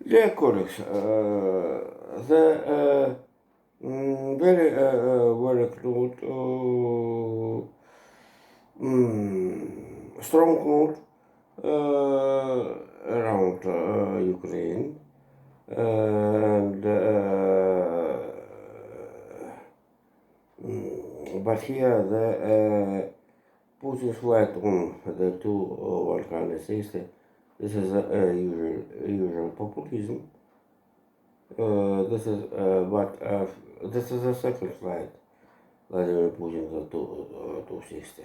Dear colleagues, the very very close strong note around Ukraine and but here the Putin's flight on the two Balkan states. This is usual populism. This is a second flight. Vladimir Putin the 260.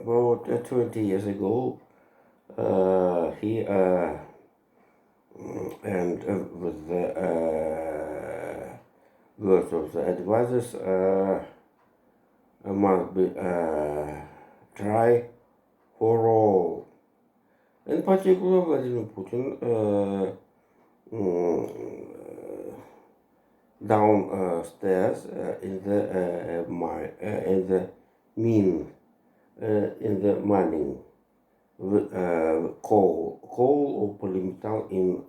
About 20 years ago, he and with the words of the advisors must be try for all. In particular, Vladimir Putin downstairs in the mining coal or polymetal in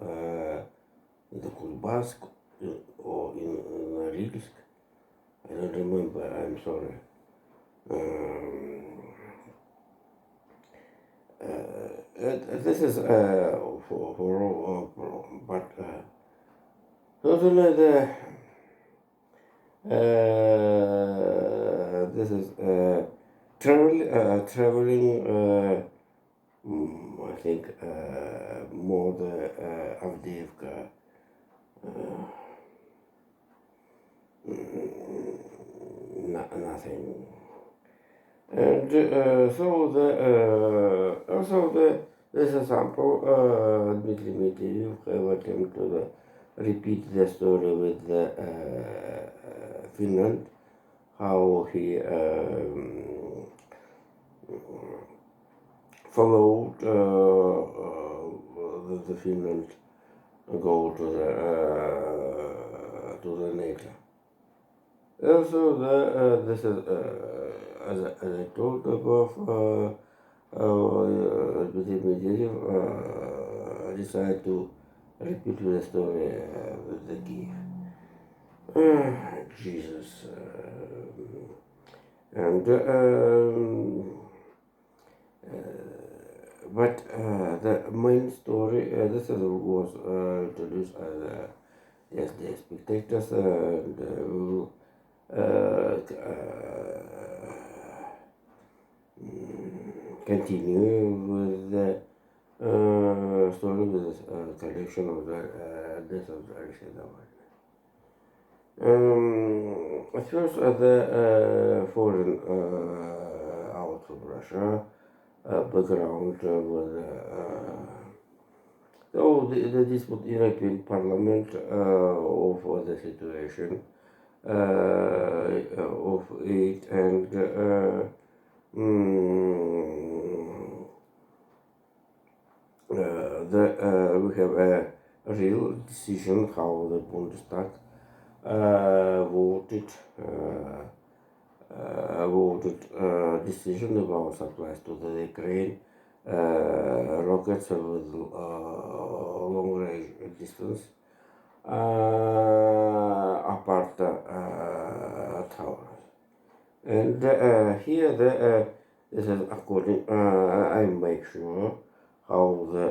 the Kulbask or in Norilsk. I don't remember. I'm sorry. This is for but totally this is traveling. I think more the Avdiivka. Nothing. And this example, Dmitry Medvedev have attempted to repeat the story with the Finland, how he followed the Finland go to the NATO. Also, this is as I told above. Medvedev decided to repeat the story with the Kiev. Jesus. But the main story, this was introduced as the spectators and continue with the story with this collection of the death of Alexei Navalny. At first, the foreign out from Russia background was the dispute European Parliament of the situation of it and we have a real decision how the Bundestag voted decision about supplies to the Ukraine rockets with long range distance apart towers. And here this is according I make sure how the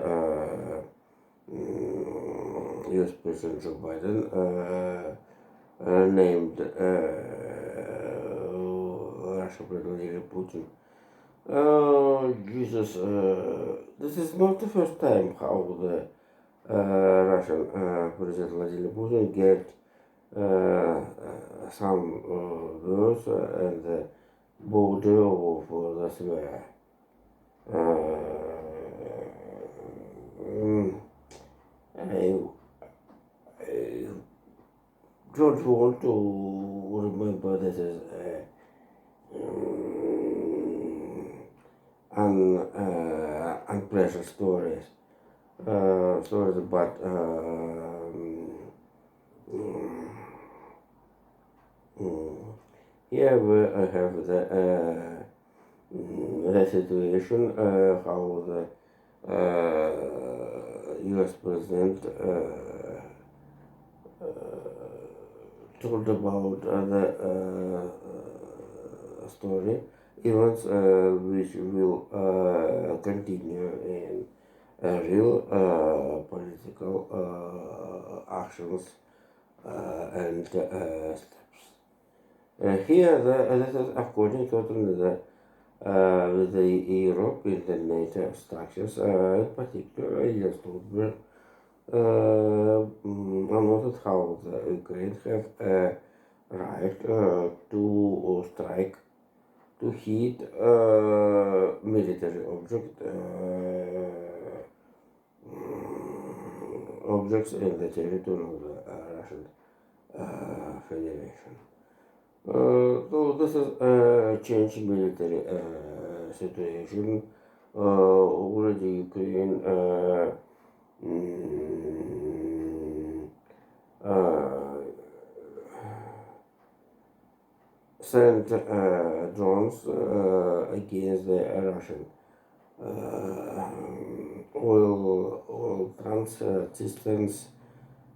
US President Joe Biden named Russian President Putin. Jesus, this is not the first time how the Russian President Vladimir Putin get some words and the border of the swear. I don't want to remember this is unpleasant stories. Stories about here we have the situation how the U.S. president told about the story events which will continue in real political actions and steps. Here, this is according to with the Europe in the NATO structures, in particular, Jens Stoltenberg noted how the Ukraine have a right to strike, to hit military objects in the territory of the Russian Federation. So this is a change in military situation. Already Ukraine sent drones against the Russian oil transit systems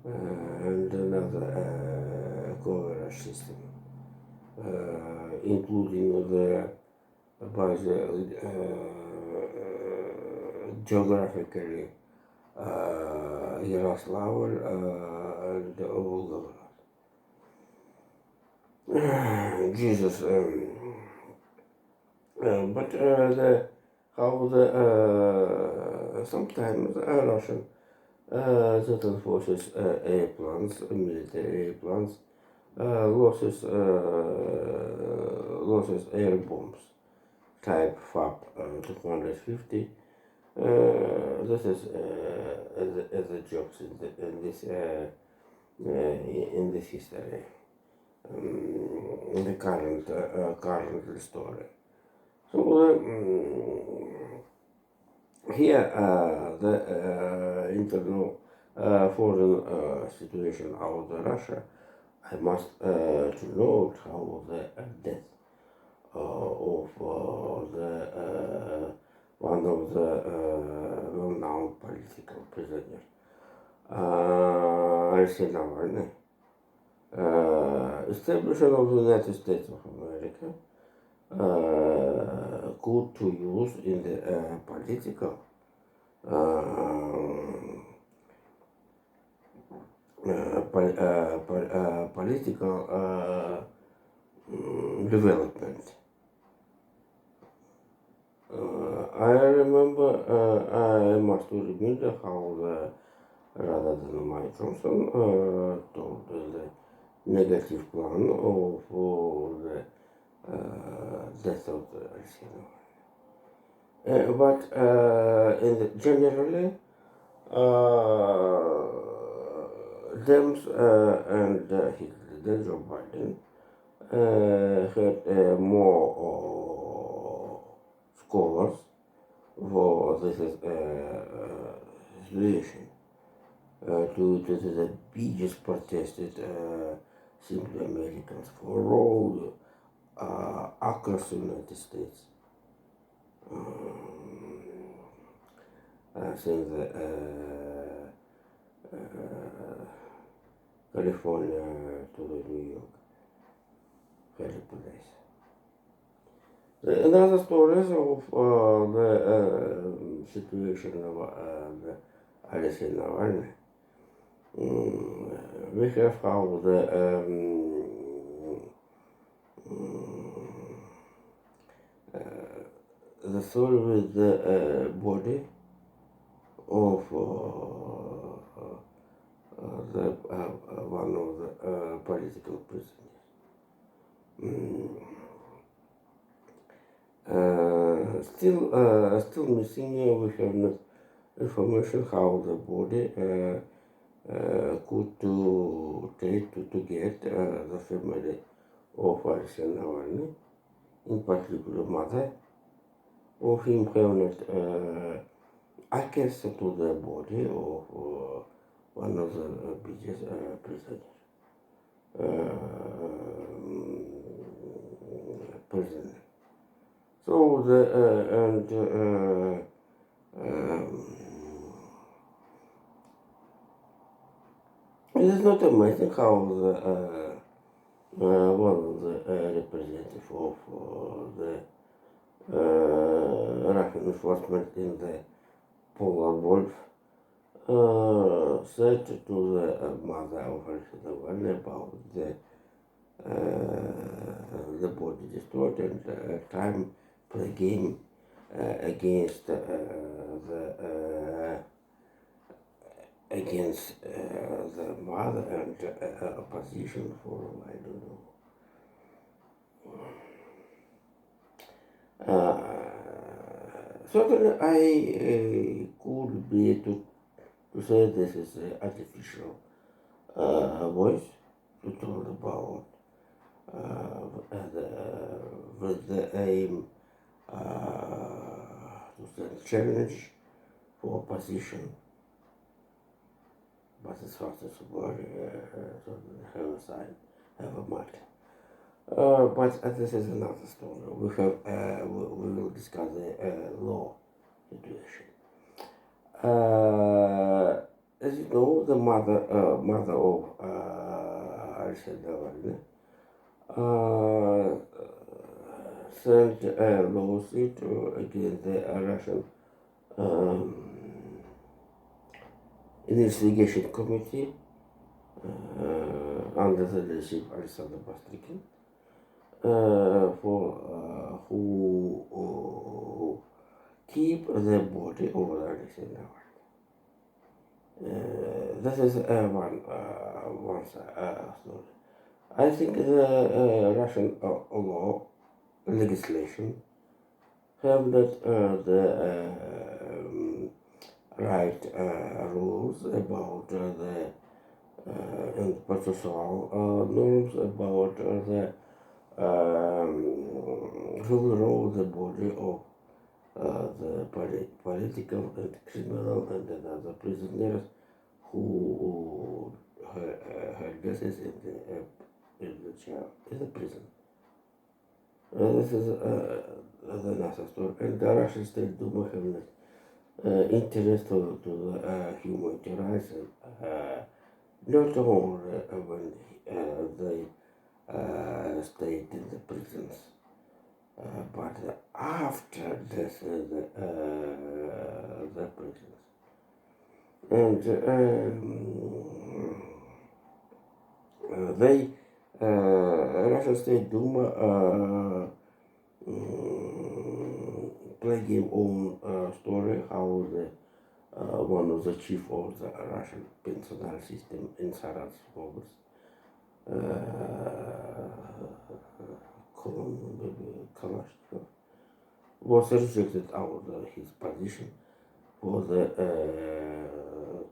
and another coverage system, including the by the geographically Yaroslavl and Volgograd. Jesus, but how the sometimes Russian certain forces airplanes, military airplanes, losses air bombs type FAP 250. This is as a jokes in this history, in the current story. So here the internal foreign situation out of Russia, I must to note how the death of the one of the well-known political prisoners, Alexei Navalny, establishment of the United States of America could to use in the political development. I remember, I must remember how rather than Mike Johnson told the negative plan of the death of the Alexei Navalny. But generally, Dems and his leader Joe Biden had more scholars for this situation. To the biggest protested simply Americans for all across the United States. Since California to the New York, very place. Another stories of the situation of the Alexei Navalny. We have how the story with the body of the one of the political prisoners. Still missing. We have not information how the body could to take to get the family of Alexei Navalny, in particular mother of him, have not access to the body of one of the biggest prisoners. Prisoner. So the It is not amazing how one of the representatives of the Russian enforcement in the Polar Wolf said to the mother of Alexei Navalny about the body destroyed and time play game against the mother and opposition for I don't know. Certainly, I could be to say this is an artificial voice to talk about with the aim to send challenge for opposition, but as far as word have a side, have a matter. But this is another story. We will discuss the law situation. As you know, the mother of Alexei Navalny sent a lawsuit against the Russian investigation committee under the leadership of Alexander Bastrykin for who keep the body of Alexei Navalny. This is one story. I think the Russian law legislation have not the right rules about the and processual norms about the who will rule the body of the political and criminal and other prisoners who had deaths in the prison. This is another story. And the Russian State Duma have not interest to human rights, not only when they stayed in the prisons, but after death the prisons. And they Russian State Duma play game own story how the one of the chief of the Russian pensional system in Saratov Oblast, Kalashnikov, was rejected out of his position for the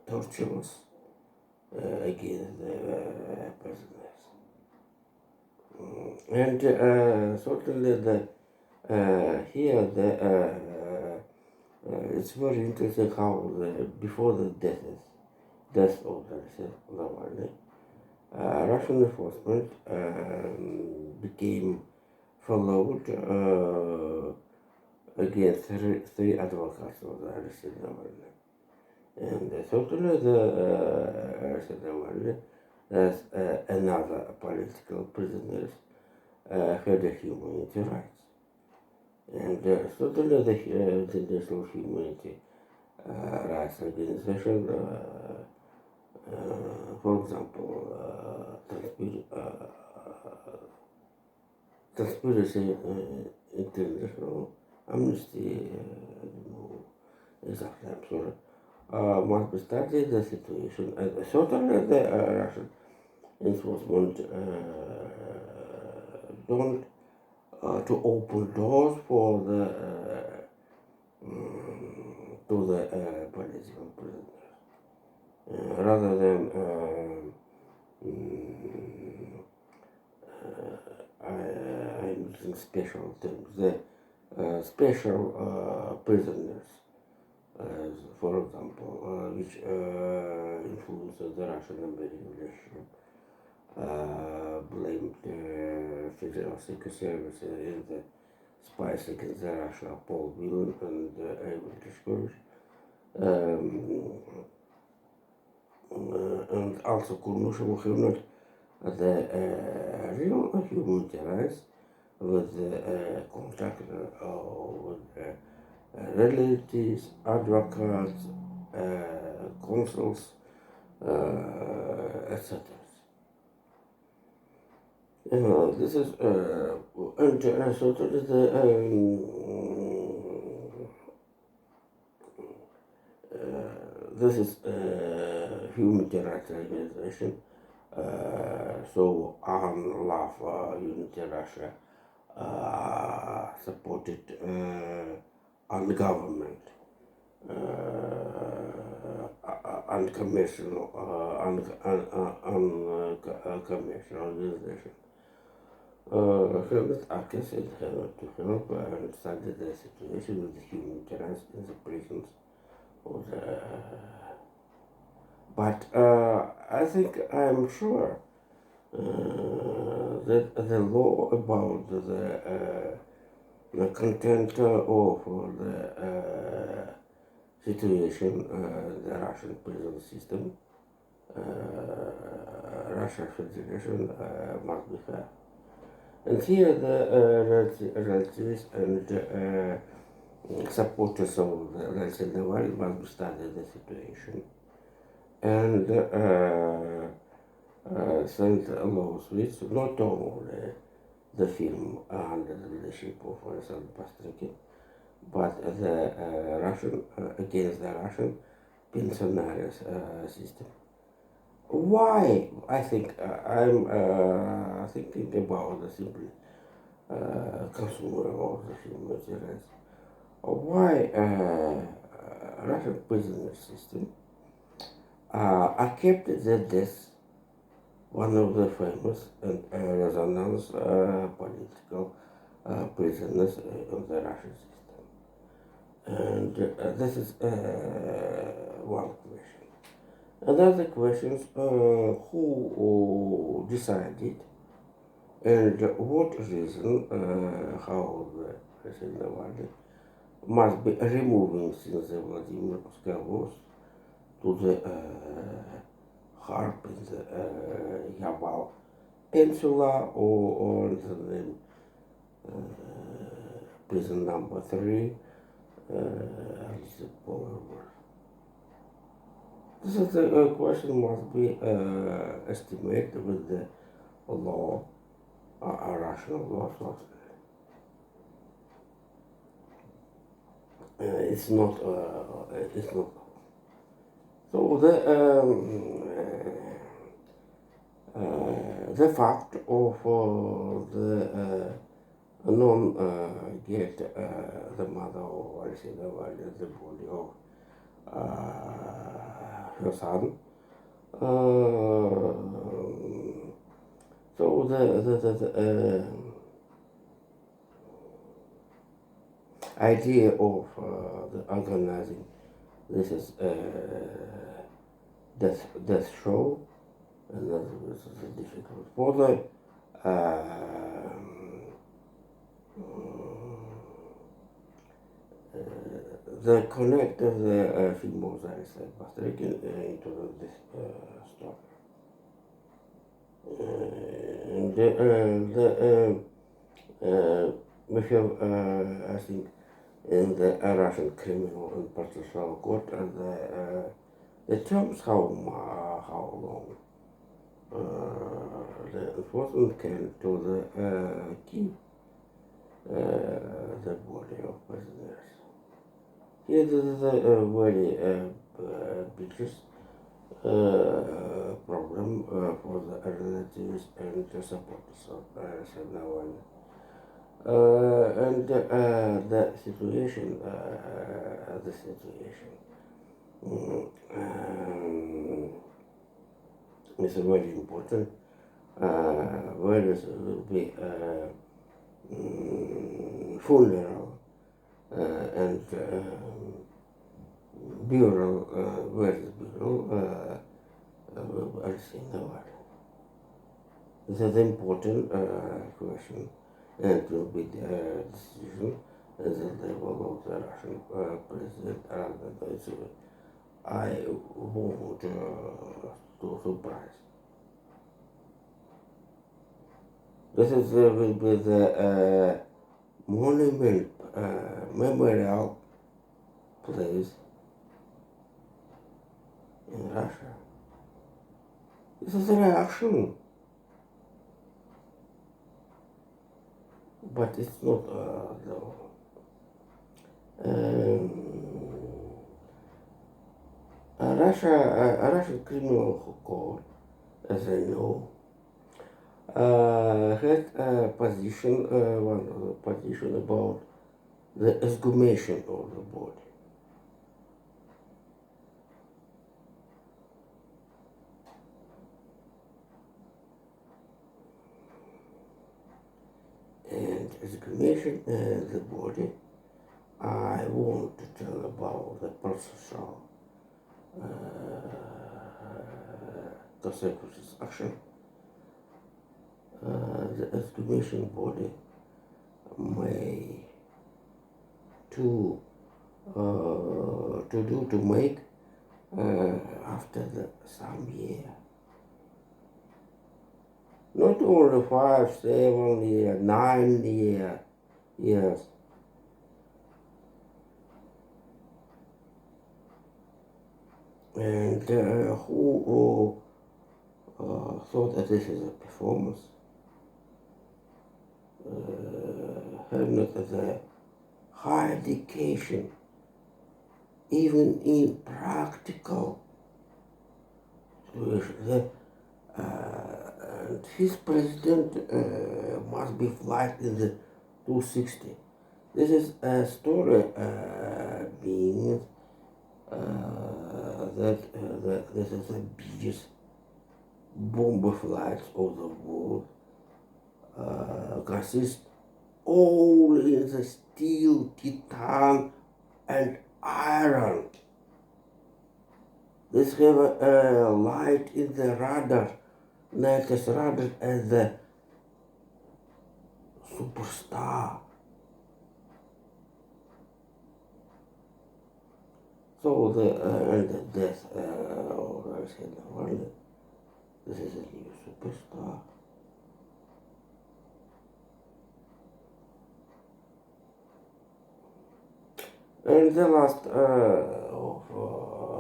tortures against the prisoners. And certainly here it's very interesting how before the death of Alexei Navalny, Russian enforcement became followed against three advocates of Alexei Navalny. And certainly the Alexei Navalny, as another political prisoners, had a humanity rights. And certainly the International Humanity Rights Organization, for example, Transparency International, Amnesty, I don't know exactly, I'm sorry, must be studied the situation. And certainly the Russian enforcement don't to open doors for the to the political prisoners, rather than I'm using special terms. The special prisoners, for example, which influence the Russian-American relationship, blamed the Federal Secret Service in the spies against Russia, Paul Whelan and Ivan Klitschko. and also Kurmush have not the real human rights with contact with relatives, advocates, consuls, etc. This is and so that is the this is human rights organization. So Love Unity Russia supported ungovernment, unconventional, unconventional organization. Helmut Acker said to help understand the situation with the human rights in the prisons. Or the, but I think I'm sure that the law about the content of the situation, the Russian prison system, Russia Federation must be fair. And here the relatives and supporters of the Alexei Navalny must study the situation and send lawsuits not only the film under the leadership of Alexander Pastrykin, but the Russian against the Russian pensionary system. Why? I think I'm thinking about the simply consumer of the human rights. Why Russian prisoner system are kept that this one of the famous and resonance political prisoners of the Russian system. And this is one question. Another question is who decided and what reason how the President Navalny must be removing since the Vladimir Puskov to the harp in the Yaval Peninsula or the prison number 3, This is the question must be estimated with the law, rational law. It's not. It's not. So the fact of the non get the mother of Alexei Navalny, the body of her son. So the idea of the organizing this is death show, and that was difficult for the connect of the film was Pastrykin into this story. And we have, I think, in the Russian criminal and processual court, and the terms how long the enforcement can to the keep the body of prisoners. Here this is a very biggest problem for the relatives and the supporters of Navalny. And the situation, is very important. Where there will be funeral and bureau, where is bureau, Alexei Navalny. This is an important question, and it will be the decision at the level of the Russian president and the I want to surprise. This is will be the monument memorial place in Russia. This is a reaction, but it's not though. A Russian criminal court, as I know, had a position, one position about the exhumation of the body. And exhumation the body, I want to tell about the processor consequences action. The exhumation body may to make after some year. Not only 5, 7 years, 9 years. And who thought that this is a performance have not the high education, even in practical situation. And his president must be flight in the 260. This is a story being that this is the biggest bomber flights of the world. Consist all in the steel, titan, and iron. This have a light in the radar, latest radar as the superstar. So and the death, or I said, this is a new superstar. And the last of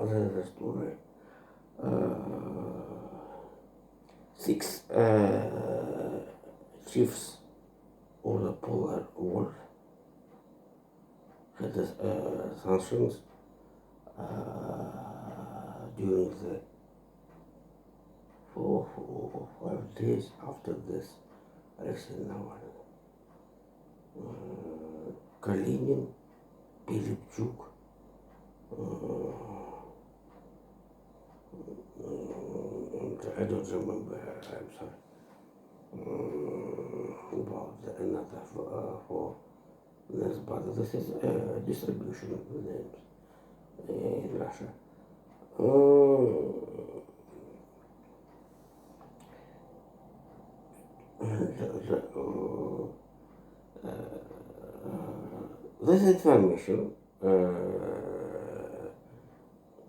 the story, 6 chiefs of the polar war had sanctions during the 4 or 5 days after this Alexei Navalny. Kalinin, Pilipchuk, I don't remember, I'm sorry, about another for this, but this is distribution names in Russia. This information,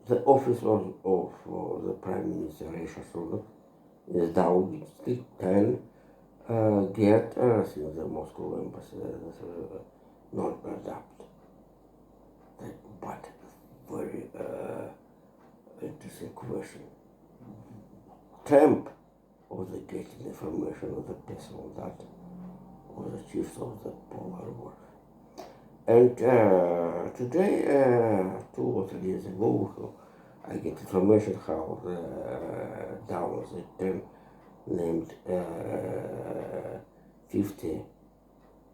the office of the Prime Minister Risha Sunak is down 10 get since the Moscow embassy not adapt. But very interesting question. Trump was getting information of the person that was the chief of the polar war. And today, 2 or 3 years ago, I get information how the down the 10 named 50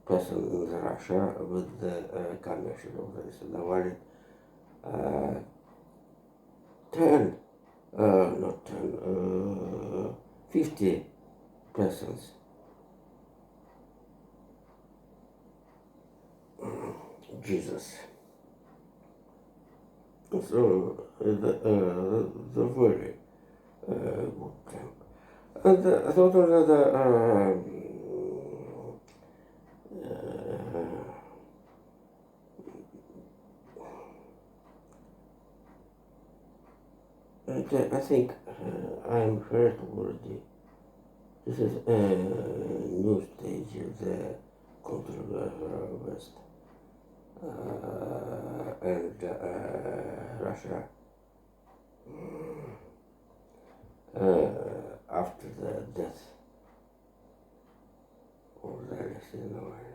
person in Russia with the connection of the Navalny. 10, not 10, 50 persons. Jesus. So the very good camp. And the thought of And I think I'm heard already. This is a new stage of the control West and Russia after the death of the Alexei Navalny.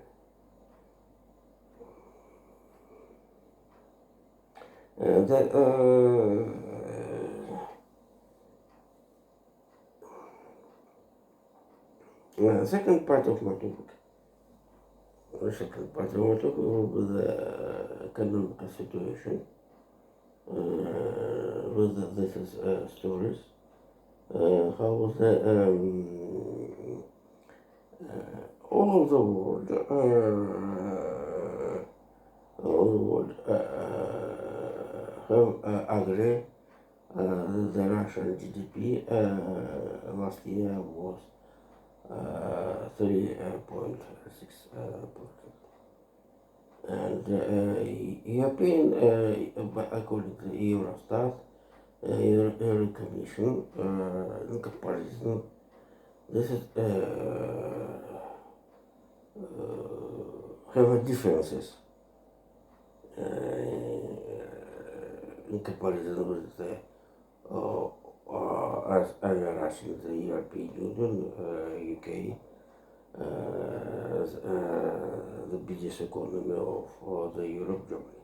The second part of my talk, the second part of my talk will be the economic situation with this is stories. How was the all of the world, have agree the Russian GDP last year was 3.6%. And European, according to Eurostat, European Commission, in comparison, this is have differences in comparison with the as Russian, the European Union, UK, the biggest economy of the Europe, Germany.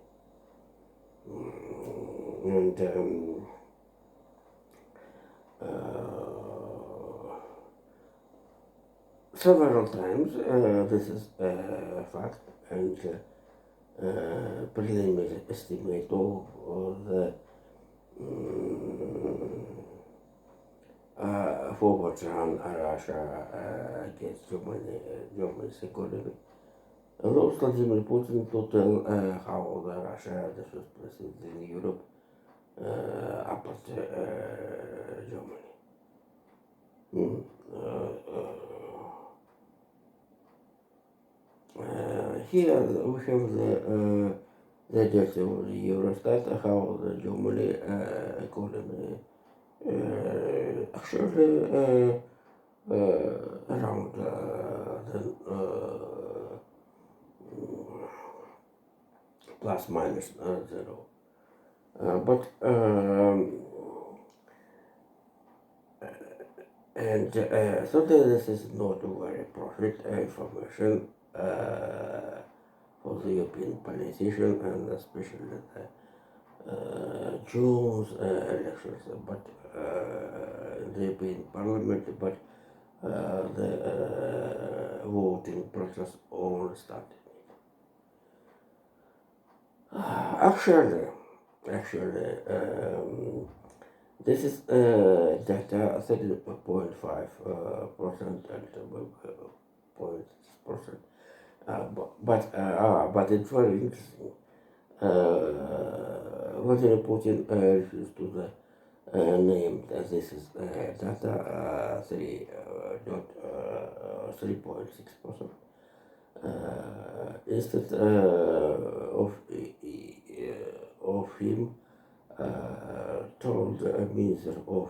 And several times this is a fact and preliminary estimate of the forward run Russia against Germany's economy. Those Vladimir Putin to tell how the Russia, the first president in Europe, upped Germany. Here we have the data of the Eurostat, how the Germany economy actually around the plus minus zero. But so this is not very profit information for the European politicians and especially the Jews elections, but the European Parliament, but the voting process all started. Actually, this is data 30.5% and 0.6%. But it's very interesting. Vladimir Putin refused to name that this is data 3.6%. Instead of him told the Minister of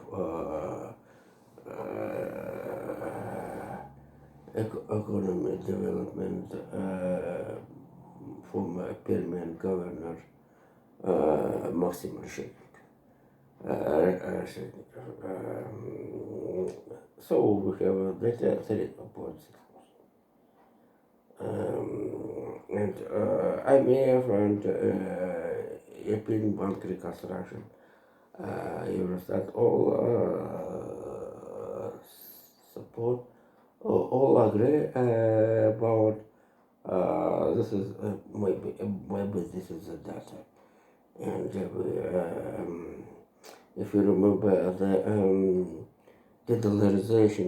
Economic Development, former Permian Governor Maxim Reshetnik. So we have data 3.6%. And IMF and European Bank Reconstruction, Eurostat, all support, all agree about this is maybe this is the data. And if you remember the dollarization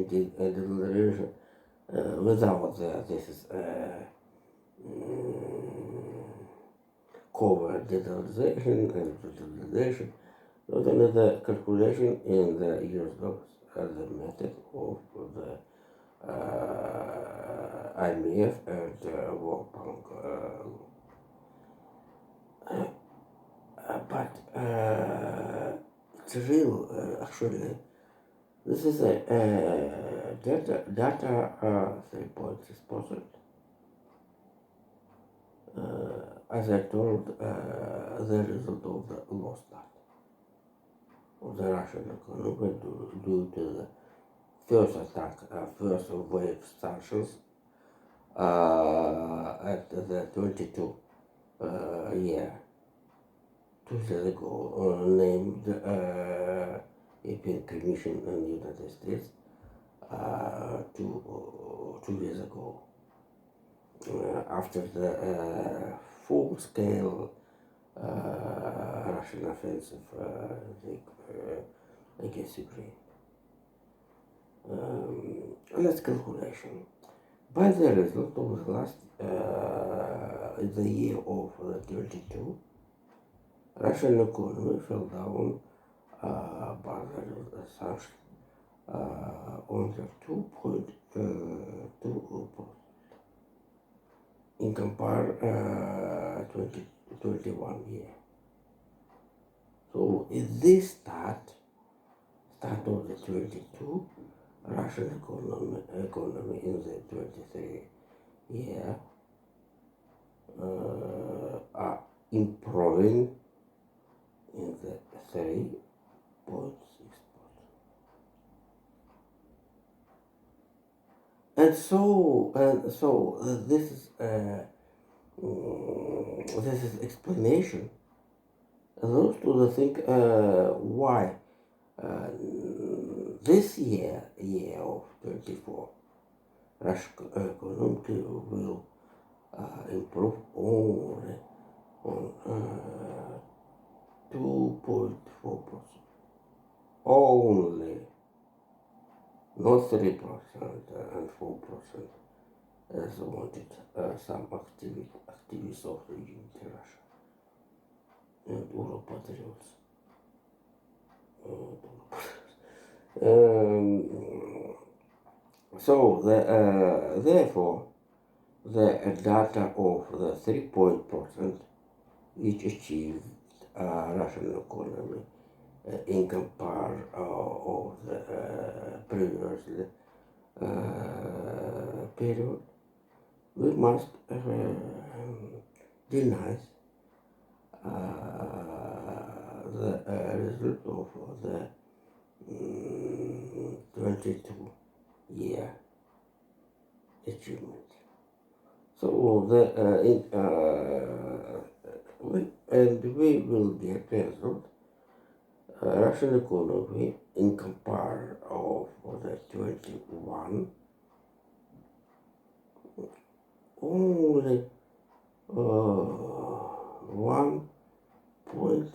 without this is cover dollarization and dollarization, not only the calculation in the US dollars as a method of the IMF and World Bank. But it's real, actually. This is a data 3.6%. As I told, the result of the low start of the Russian economy due to the first attack, first wave sanctions at the 22 year, 2 years ago, named European Commission in the United States 2 years ago, after the full-scale Russian offensive against Ukraine. Let's calculation. By the result of the last the year of 22, Russian economy fell down by the sanction on the 2.2% in compare 2021 year. So in this start of the 22, Russian economy in the 23 year are improving in the 3.6%. And so this is explanation. Those to the think why this year of 24, Russian economy will improve only on 2.4%. Only, not 3% and 4%, as wanted some activists of the Unity Russia and Europatriots. So therefore, the data of the 3% which achieved Russian economy in compare of the previous period, we must deny the result of the 22 year achievement. So we will get result Russian economy in compare of the 21 only 1.4%.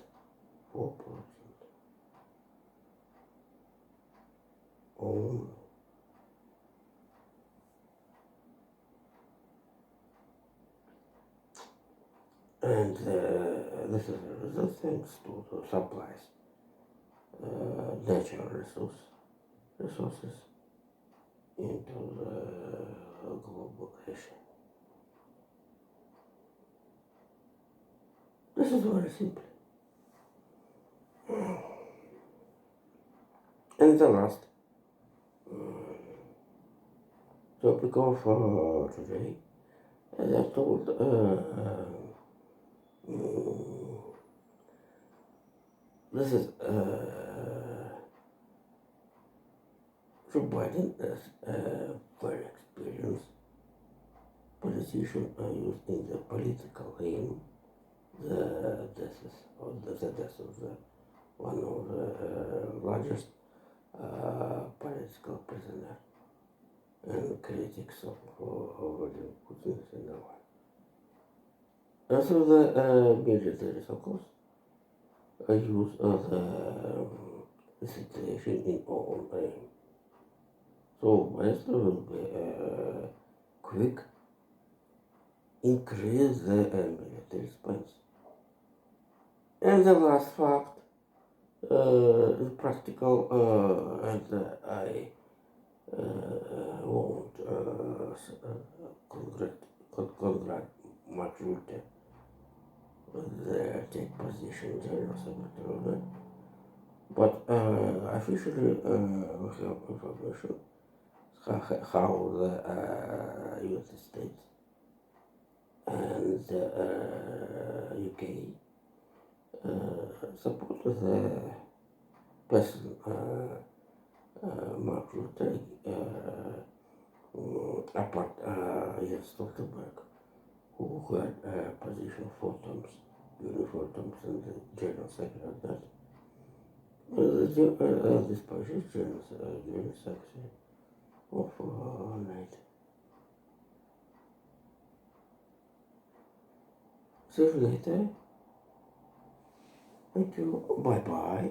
Only. And this is a result thanks to the supplies, natural resources into the global Asia. This is very simple. And the last topic of today, as I told, this is Joe Biden as a very experienced politician used in the political aim the death of one of the largest political prisoner and critics of Vladimir Putin in the world. Also the military circles use the situation in own aim. So West will be quick increase the military expense. And the last fact is practical, and I won't congratulate the take position General Secretary, but officially we have information how the United States and UK support the person Mark Rutte apart Jens Stoltenberg, who had a position 4 terms, during 4 terms in the General Secretary. This position is General Secretary of NATO. See you later. Thank you. Bye bye.